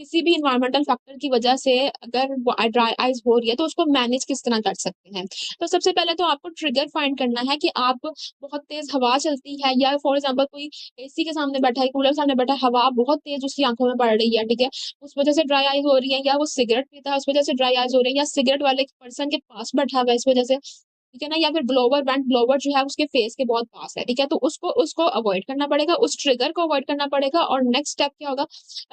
किसी भी environmental factor की वजह से अगर ड्राई आइज हो रही है तो उसको मैनेज किस तरह कर सकते हैं। तो सबसे पहले तो आपको ट्रिगर फाइंड करना है कि आप बहुत तेज हवा चलती है या फॉर एग्जाम्पल कोई एसी के सामने बैठा है, कूलर के सामने बैठा है, हवा बहुत तेज उसकी आंखों में पड़ रही है, ठीक है, उस वजह से ड्राई आइज हो रही है, या वो सिगरेट पीता है उस वजह से ड्राई आइज हो रही है, या सिगरेट वाले पर्सन के पास बैठा हुआ है इस वजह से, ठीक है ना, या फिर ब्लोवर बैंड ब्लोवर जो है उसके फेस के बहुत पास है, ठीक है, तो उसको उसको अवॉइड करना पड़ेगा, उस ट्रिगर को अवॉइड करना पड़ेगा। और नेक्स्ट स्टेप क्या होगा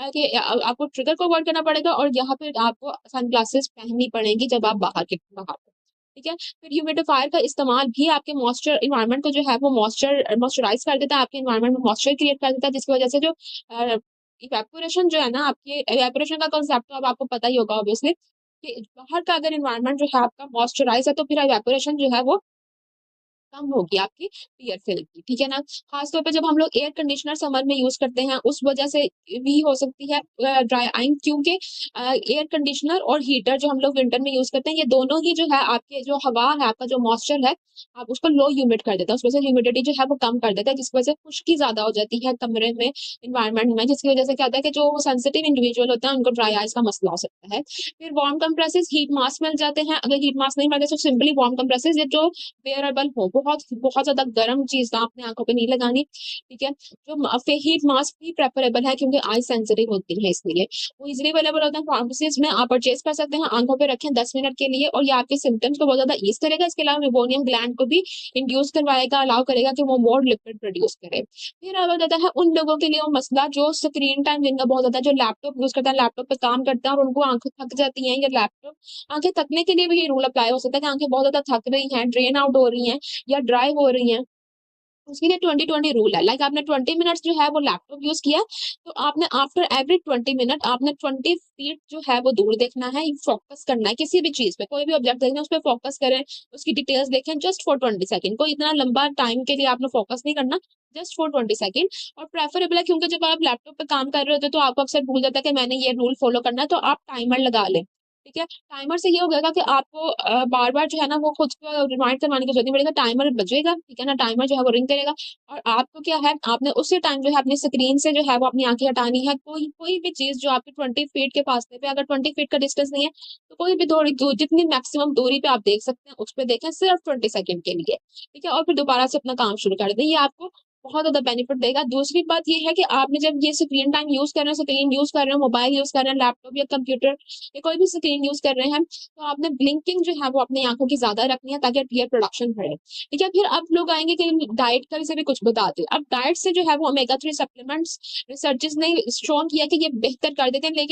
कि आपको ट्रिगर को अवॉइड करना पड़ेगा और यहाँ पे आपको सनग्लासेस पहननी पड़ेंगी जब आप बाहर हो, ठीक है। फिर ह्यूमिडिफायर का इस्तेमाल भी आपके मॉइस्चर इन्वायरमेंट को जो है वो मॉइस्चराइज कर देता है, आपके इन्वायरमेंट में मॉइस्चर क्रिएट कर देता है, जिसकी वजह से जो इवेपोरेशन जो है ना, आपके इवेपोरेशन का कंसेप्ट तो अब आपको पता ही होगा ऑब्वियसली, कि बाहर का अगर इन्वायरमेंट जो है आपका मॉइस्चराइज है तो फिर इवेपोरेशन जो है वो कम होगी आपकी ईयर फिल्म की, ठीक है ना। खासतौर पे जब हम लोग एयर कंडीशनर समर में यूज करते हैं उस वजह से भी हो सकती है ड्राई आइंग, क्योंकि एयर कंडीशनर और हीटर जो हम लोग विंटर में यूज करते हैं ये दोनों ही जो है आपके जो हवा है, आपका जो मॉइस्चर है, आप उसको लो ह्यूमिड कर देते हैं, उस वजह से ह्यूमिडिटी जो है वो कम कर देता है, जिसकी वजह से खुश्की ज्यादा हो जाती है कमरे में, इन्वायरमेंट में, जिसकी वजह से क्या होता है कि जो सेंसिटिव इंडिविजुअल होता है उनको ड्राई आइज का मसला हो सकता है। फिर वार्म कंप्रेसेस हीट मास्क मिल जाते हैं, अगर हीट मास्क नहीं मिलते तो सिंपली वार्म कंप्रेसेस, ये जो वेयरेबल हो, बहुत बहुत ज्यादा गर्म चीज ना अपने आंखों पे नहीं लगानी, ठीक है। जो हीट मास्क भी प्रेफरेबल है क्योंकि आई सेंसिटिव होती है, इसलिए वो इजिली अवेलेबल होता है फार्मेसीज में, आप परचेज कर सकते हैं, आंखों पे रखें 10 मिनट के लिए और ये आपके सिम्टम्स को बहुत ज्यादा ईज करेगा। इसके अलावा मेबोनियम ग्लैंड को भी इंड्यूस करवाएगा, अलाउ करेगा कि वो मोर लिपिड प्रोड्यूस करे। फिर आ जाता है उन लोगों के लिए वो मसला जो स्क्रीन टाइम जिनका बहुत ज्यादा, जो लैपटॉप यूज करता है, लैपटॉप पे काम करता है और उनको आंखें थक जाती हैं, या लैपटॉप आंखें थकने के लिए भी ये रूल अप्लाई हो सकता है कि आंखें बहुत ज्यादा थक रही हैं, ड्रेन आउट हो रही हैं या ड्राई हो रही हैं, उसके लिए 20-20 रूल है। लाइक आपने 20 मिनट्स जो है वो लैपटॉप यूज किया, तो आपने आफ्टर एवरी 20 मिनट आपने 20 फीट जो है वो दूर देखना है, फोकस करना है किसी भी चीज पे, कोई भी ऑब्जेक्ट देखना है उस पर फोकस करें, उसकी डिटेल्स देखें जस्ट फॉर 20 सेकंड, कोई इतना लंबा टाइम के लिए आपने फोकस नहीं करना, जस्ट फॉर 20 सेकंड। और प्रेफरेबल है क्योंकि जब आप लैपटॉप पे काम कर रहे होते तो आपको अक्सर भूल जाता है कि मैंने ये रूल फॉलो करना है, तो आप टाइमर लगा लें, ठीक है। टाइमर से ये हो गएगा कि आपको बार बार जो है ना वो खुद को रिमाइंड करवाने की जरूरत नहीं पड़ेगा, टाइमर बजेगा, ठीक है ना, टाइमर जो है वो रिंग करेगा और आपको क्या है, आपने उसी टाइम जो है अपनी स्क्रीन से जो है वो अपनी आंखें हटानी है, कोई कोई भी चीज जो आपकी 20 फीट के फासले पे, अगर 20 फीट का डिस्टेंस नहीं है तो कोई भी थोड़ी दूर, जितनी मैक्सिमम दूरी पे आप देख सकते हैं उस पर देखें सिर्फ 20 सेकंड के लिए, ठीक है, और फिर दोबारा से अपना काम शुरू कर दें, ये आपको बहुत ज्यादा बेनिफिट देगा। दूसरी बात ये है कि आपने जब ये स्क्रीन टाइम यूज कर रहे हैं, स्क्रीन यूज कर रहे हैं, मोबाइल यूज कर रहे हैं, लैपटॉप या कंप्यूटर या कोई भी स्क्रीन यूज कर रहे हैं, तो आपने ब्लिंकिंग जो है वो अपनी आंखों की ज्यादा रखनी है ताकि टीयर प्रोडक्शन बढ़े, ठीक है। फिर अब लोग आएंगे कि डाइट का से भी कुछ बताते हैं। अब डाइट से जो है वो ओमेगा 3 सप्लीमेंट्स रिसर्चेस ने शोन किया कि ये बेहतर कर देते हैं, लेकिन